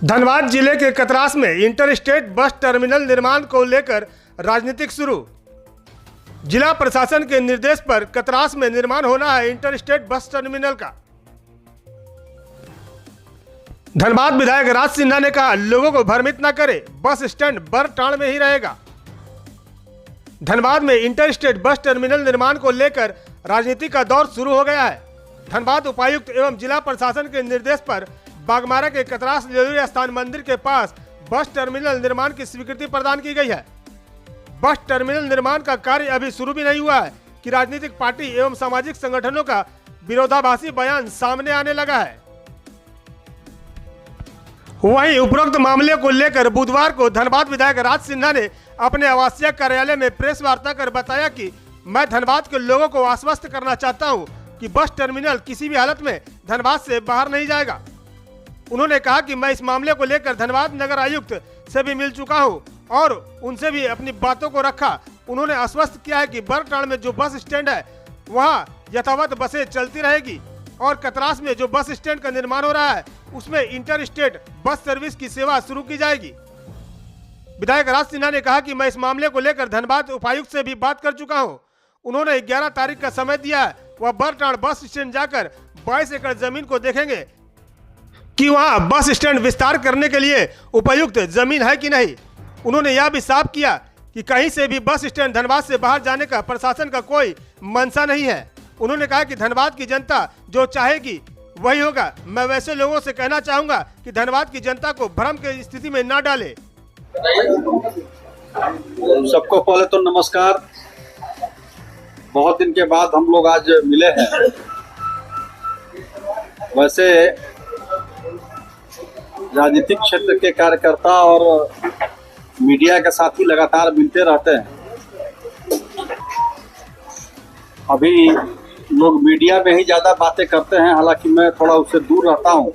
धनबाद जिले के कतरास में इंटर स्टेट बस टर्मिनल निर्माण को लेकर राजनीतिक शुरू। जिला प्रशासन के निर्देश पर कतरास में निर्माण होना है इंटर स्टेट बस टर्मिनल का। धनबाद विधायक राज सिन्हा ने कहा, लोगों को भ्रमित न करे, बस स्टैंड बरटाड़ में ही रहेगा। धनबाद में इंटर स्टेट बस टर्मिनल निर्माण को लेकर राजनीति का दौर शुरू हो गया है। धनबाद उपायुक्त एवं जिला प्रशासन के निर्देश पर बागमारा के कतरास लेलुरी स्थान मंदिर के पास बस टर्मिनल निर्माण की स्वीकृति प्रदान की गई है। बस टर्मिनल निर्माण का कार्य अभी शुरू भी नहीं हुआ है कि राजनीतिक पार्टी एवं सामाजिक संगठनों का विरोधाभासी बयान सामने आने लगा है। वहीं उपरोक्त मामले को लेकर बुधवार को धनबाद विधायक राज सिन्हा ने अपने आवासीय कार्यालय में प्रेस वार्ता कर बताया कि मैं धनबाद के लोगों को आश्वस्त करना चाहता हूं कि बस टर्मिनल किसी भी हालत में धनबाद से बाहर नहीं जाएगा। उन्होंने कहा कि मैं इस मामले को लेकर धनबाद नगर आयुक्त से भी मिल चुका हूं और उनसे भी अपनी बातों को रखा। उन्होंने आश्वस्त किया है कि बरटाड़ में जो बस स्टैंड है वहां यथावत बसें चलती रहेगी और कतरास में जो बस स्टैंड का निर्माण हो रहा है उसमें इंटर स्टेट बस सर्विस की सेवा शुरू की जाएगी। विधायक राज सिन्हा ने कहा कि मैं इस मामले को लेकर धनबाद उपायुक्त से भी बात कर चुका हूं। उन्होंने 11 तारीख का समय दिया है। वह बरटाड़ बस स्टैंड जाकर 22 एकड़ जमीन को देखेंगे कि वहां बस स्टैंड विस्तार करने के लिए उपयुक्त जमीन है कि नहीं। उन्होंने यह भी साफ किया कि कहीं से भी बस स्टैंड धनबाद से बाहर जाने का प्रशासन का कोई मंशा नहीं है। उन्होंने कहा कि धनबाद की जनता जो चाहेगी वही होगा। मैं वैसे लोगों से कहना चाहूंगा कि धनबाद की जनता को भ्रम की स्थिति में न डाले। सबको पहले तो नमस्कार। बहुत दिन के बाद हम लोग आज मिले हैं। वैसे राजनीतिक क्षेत्र के कार्यकर्ता और मीडिया के साथ ही लगातार मिलते रहते हैं। अभी लोग मीडिया में ही ज्यादा बातें करते हैं, हालांकि मैं थोड़ा उससे दूर रहता हूं।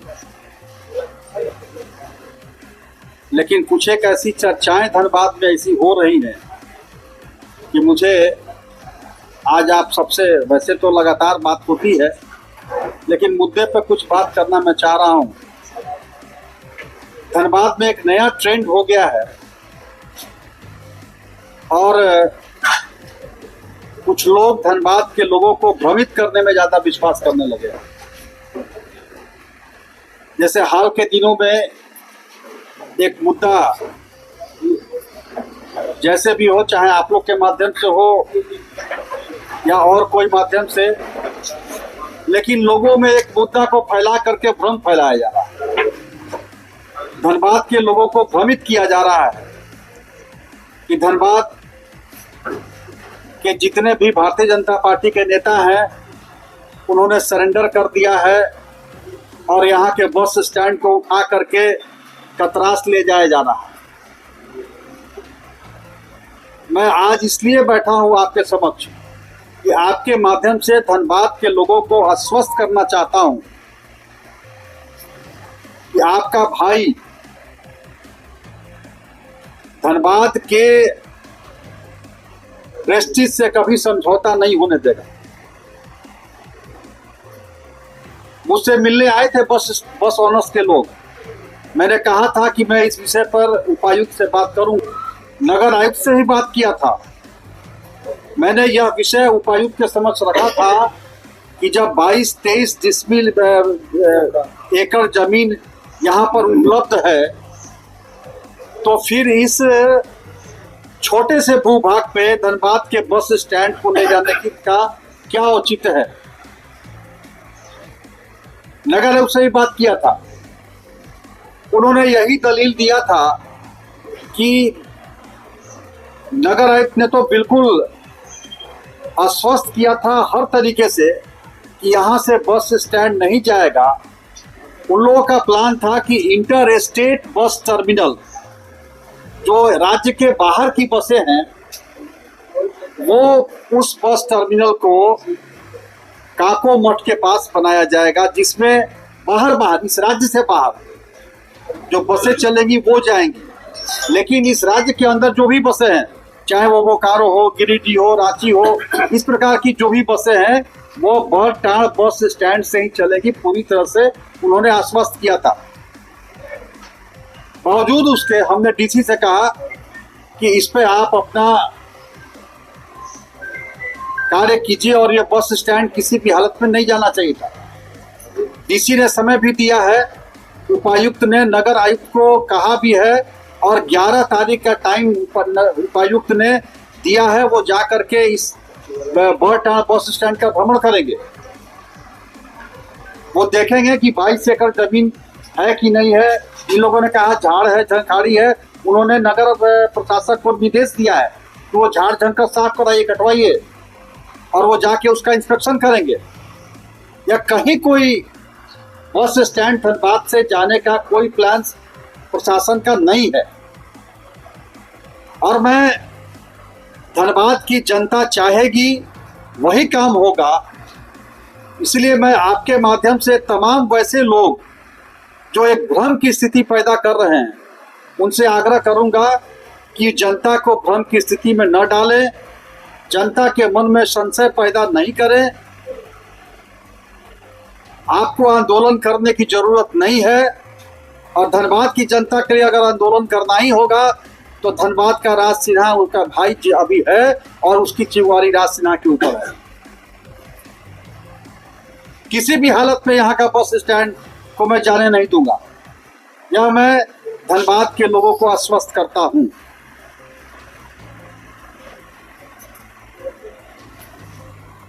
लेकिन कुछ एक ऐसी चर्चाएं धनबाद में ऐसी हो रही हैं कि मुझे आज आप सबसे, वैसे तो लगातार बात होती है, लेकिन मुद्दे पर कुछ बात करना मैं चाह रहा हूं। धनबाद में एक नया ट्रेंड हो गया है और कुछ लोग धनबाद के लोगों को भ्रमित करने में ज्यादा विश्वास करने लगे हैं। जैसे हाल के दिनों में एक मुद्दा, जैसे भी हो, चाहे आप लोग के माध्यम से हो या और कोई माध्यम से, लेकिन लोगों में एक मुद्दा को फैला करके भ्रम फैलाया जा रहा है। धनबाद के लोगों को भ्रमित किया जा रहा है कि धनबाद के जितने भी भारतीय जनता पार्टी के नेता हैं उन्होंने सरेंडर कर दिया है और यहाँ के बस स्टैंड को उठा करके कतरास ले जाया जा रहा है। मैं आज इसलिए बैठा हूँ आपके समक्ष कि आपके माध्यम से धनबाद के लोगों को आश्वस्त करना चाहता हूँ कि आपका भाई धनबाद के प्रेस्टीज से कभी समझौता नहीं होने देगा। मुझसे मिलने आए थे बस ऑनर्स के लोग। मैंने कहा था कि मैं इस विषय पर उपायुक्त से बात करूं, नगर आयुक्त से ही बात किया था। मैंने यह विषय उपायुक्त के समक्ष रखा था कि जब 22-23 डिसमिल एकड़ जमीन यहाँ पर उपलब्ध है तो फिर इस छोटे से भूभाग पे धनबाद के बस स्टैंड को ले जाने की का क्या औचित्य है। नगर आयुक्त से ही बात किया था। उन्होंने यही दलील दिया था कि नगर आयुक्त ने तो बिल्कुल आश्वस्त किया था हर तरीके से कि यहाँ से बस स्टैंड नहीं जाएगा। उन लोगों का प्लान था कि इंटर स्टेट बस टर्मिनल, जो राज्य के बाहर की बसें हैं, वो उस बस टर्मिनल को काको मठ के पास बनाया जाएगा, जिसमें बाहर इस राज्य से बाहर जो बसें चलेंगी वो जाएंगी। लेकिन इस राज्य के अंदर जो भी बसें हैं, चाहे वो बोकारो हो, गिरिडीह हो, रांची हो, इस प्रकार की जो भी बसें हैं वो बरटाड़ बस स्टैंड से ही चलेगी। पूरी तरह से उन्होंने आश्वस्त किया था। बावजूद उसके हमने डीसी से कहा कि इस पे आप अपना कार्य कीजिए और ये बस स्टैंड किसी भी हालत में नहीं जाना चाहिए था। डीसी ने समय भी दिया है, उपायुक्त ने नगर आयुक्त को कहा भी है और 11 तारीख का टाइम उपायुक्त ने दिया है, वो जा करके इस बड़टांड़ बस स्टैंड का भ्रमण करेंगे। वो देखेंगे कि 22 एकड़ जमीन है कि नहीं है। इन लोगों ने कहा झाड़ है, झंखाड़ी है। उन्होंने नगर प्रशासक को निर्देश दिया है कि वो झाड़ झंकर साफ कराइए, कटवाइए, और वो जाके उसका इंस्पेक्शन करेंगे। या कहीं कोई बस स्टैंड धनबाद से जाने का कोई प्लान प्रशासन का नहीं है। और मैं धनबाद की जनता चाहेगी वही काम होगा। इसलिए मैं आपके माध्यम से तमाम वैसे लोग जो एक भ्रम की स्थिति पैदा कर रहे हैं उनसे आग्रह करूंगा कि जनता को भ्रम की स्थिति में न डालें, जनता के मन में संशय पैदा नहीं करें। आपको आंदोलन करने की जरूरत नहीं है और धनबाद की जनता के लिए अगर आंदोलन करना ही होगा तो धनबाद का राज सिन्हा उनका भाई अभी है और उसकी जिम्मेवारी राज सिन्हा के ऊपर है। किसी भी हालत में यहाँ का बस स्टैंड को मैं जाने नहीं दूंगा। यह मैं धनबाद के लोगों को आश्वस्त करता हूं।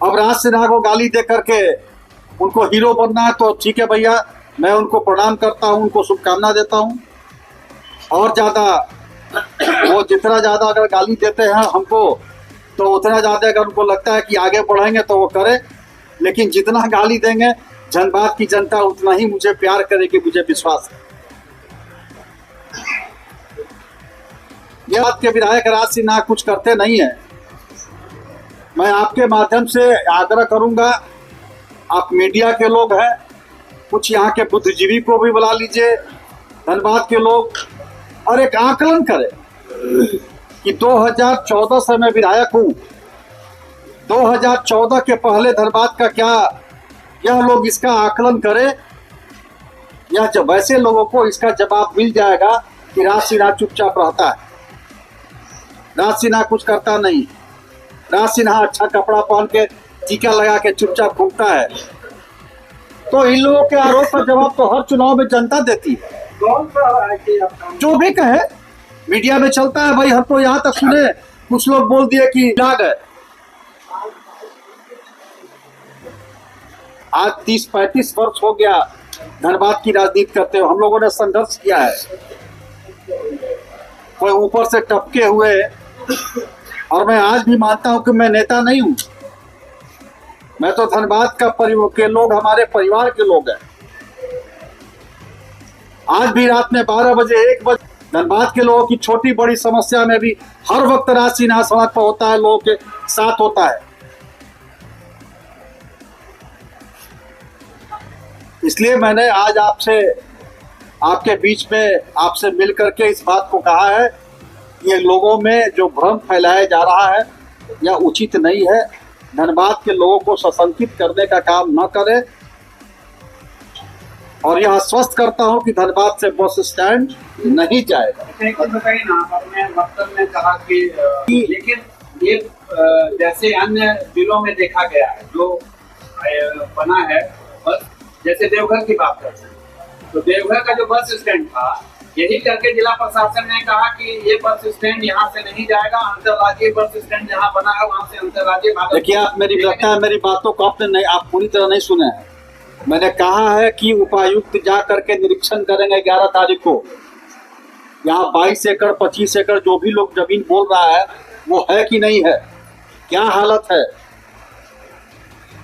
अब राज सिन्हा को गाली दे करके उनको हीरो बनना है तो ठीक है भैया, मैं उनको प्रणाम करता हूं, उनको शुभकामना देता हूं। और ज्यादा वो जितना ज्यादा अगर गाली देते हैं हमको तो उतना ज्यादा अगर उनको लगता है कि आगे बढ़ेंगे तो वो करे। लेकिन जितना गाली देंगे धनबाद की जनता उतना ही मुझे प्यार करेगी, मुझे विश्वास है। यह बात के विधायक राज सिन्हा कुछ करते नहीं है। मैं आपके माध्यम से आग्रह करूंगा, आप मीडिया के लोग हैं, कुछ यहाँ के बुद्धिजीवी को भी बुला लीजिए, धनबाद के लोग, और एक आकलन करें कि 2014 से मैं विधायक हूँ, 2014 के पहले धनबाद का क्या, यह लोग इसका आकलन करें। या जब वैसे लोगों को इसका जवाब मिल जाएगा कि राज सिन्हा चुपचाप रहता है, राज सिन्हा कुछ करता नहीं, राज सिन्हा अच्छा कपड़ा पहन के टीका लगा के चुपचाप घूमता है, तो इन लोगों के आरोप का जवाब तो हर चुनाव में जनता देती है। जो भी कहे मीडिया में चलता है भाई। हम तो यहाँ तक सुने कुछ लोग बोल दिए कि लाग है। आज 30-35 वर्ष हो गया धनबाद की राजनीति करते हुए, हम लोगों ने संघर्ष किया है। कोई ऊपर से टपके हुए, और मैं आज भी मानता हूं कि मैं नेता नहीं हूं, मैं तो धनबाद का के लोग हमारे परिवार के लोग हैं। आज भी रात में 12 बजे 1 बजे धनबाद के लोगों की छोटी बड़ी समस्या में भी हर वक्त राज सिन्हा सड़क पर होता है, लोगों के साथ होता है। इसलिए मैंने आज आपसे, आपके बीच में आपसे मिल करके इस बात को कहा है, ये लोगों में जो भ्रम फैलाया जा रहा है यह उचित नहीं है। धनबाद के लोगों को सशंकित करने का काम न करें। और यह आश्वस्त करता हूं कि धनबाद से बस स्टैंड नहीं जाएगा। आपने वक्तव्य में कहा कि लेकिन ये जैसे अन्य जिलों में देखा गया है जो बना है, बस जैसे देवघर की बात करते हैं तो देवघर का जो बस स्टैंड था, यही करके जिला प्रशासन ने कहा कि ये बस स्टैंड यहाँ से नहीं जाएगा, अंतर्राज्यीय बस स्टैंड जहाँ बना है वहाँ से अंतर्राज्यीय। देखिए, आप मेरी लगता है मेरी बातों को आपने नहीं, आप पूरी तरह नहीं सुने हैं। मैंने कहा है कि उपायुक्त जा करके निरीक्षण करेंगे 11 तारीख को। यहाँ 22 एकड़ 25 एकड़ जो भी लोग जमीन बोल रहा है वो है कि नहीं है, क्या हालत है,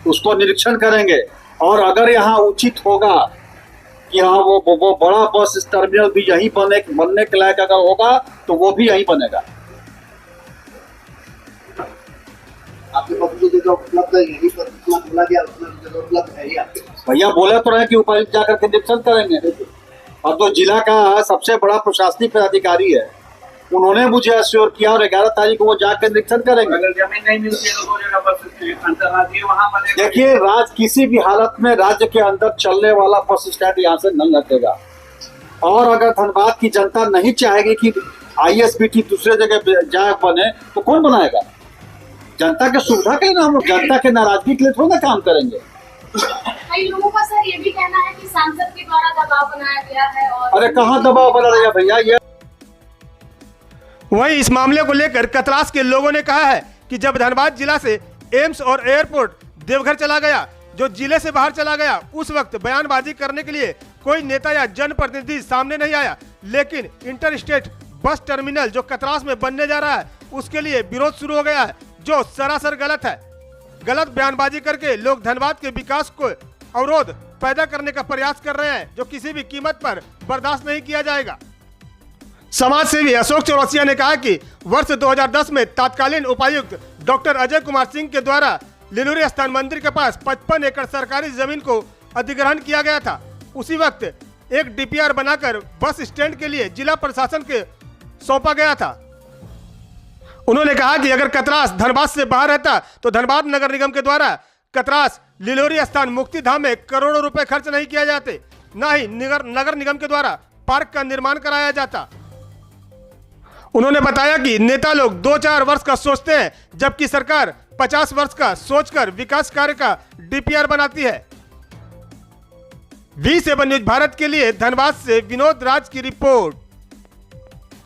उसको निरीक्षण करेंगे। और अगर यहाँ उचित होगा कि हाँ वो बड़ा बस टर्मिनल भी यहीं बनने के लायक अगर होगा तो वो भी यहीं बनेगा। आपके पास जो उपलब्ध है यही पर बोला गया, उपलब्ध है ही आपके पास। भैया बोले तो रहे कि उपायुक्त जाकर के निरीक्षण करेंगे। अब तो जिला का सबसे बड़ा प्रशासनिक पदाधिकारी है, उन्होंने मुझे अश्योर किया और 11 तारीख को वो जाकर निरीक्षण करेंगे। अगर जमीन नहीं मिलती है तो जगह बस अंतर्राज्यीय वहाँ बनेगा। देखिए, किसी भी हालत में राज्य के अंदर चलने वाला बस स्टैंड यहाँ से नहीं हटेगा। और अगर धनबाद की जनता नहीं चाहेगी कि ISBT दूसरे जगह जाए बने, तो कौन बनाएगा? जनता के सुविधा के लिए ना, हम लोग जनता के नाराजगी के लिए थोड़ा ना काम करेंगे। कई लोगों का सर ये भी कहना है कि सांसद के द्वारा दबाव बनाया गया है। और अरे कहाँ दबाव बना रहा है भैया? ये वहीं इस मामले को लेकर कतरास के लोगों ने कहा है कि जब धनबाद जिला से एम्स और एयरपोर्ट देवघर चला गया, जो जिले से बाहर चला गया, उस वक्त बयानबाजी करने के लिए कोई नेता या जनप्रतिनिधि सामने नहीं आया, लेकिन इंटर स्टेट बस टर्मिनल जो कतरास में बनने जा रहा है उसके लिए विरोध शुरू हो गया है, जो सरासर गलत है। गलत बयानबाजी करके लोग धनबाद के विकास को अवरोध पैदा करने का प्रयास कर रहे हैं, जो किसी भी कीमत पर बर्दाश्त नहीं किया जाएगा। समाज सेवी अशोक चौरसिया ने कहा कि वर्ष 2010 में तत्कालीन उपायुक्त डॉक्टर अजय कुमार सिंह के द्वारा लिलुरी स्थान मंदिर के पास 55 एकड़ सरकारी जमीन को अधिग्रहण किया गया था। उसी वक्त एक DPR बनाकर बस स्टैंड के लिए जिला प्रशासन के सौंपा गया था। उन्होंने कहा कि अगर कतरास धनबाद से बाहर रहता तो धनबाद नगर निगम के द्वारा कतरास लिलोरी स्थान मुक्ति धाम में करोड़ों रुपए खर्च नहीं किए जाते, न ही नगर निगम के द्वारा पार्क का निर्माण कराया जाता। उन्होंने बताया कि नेता लोग 2-4 वर्ष का सोचते हैं, जबकि सरकार 50 वर्ष का सोचकर विकास कार्य का DPR बनाती है। V7 न्यूज भारत के लिए धनबाद से विनोद राज की रिपोर्ट।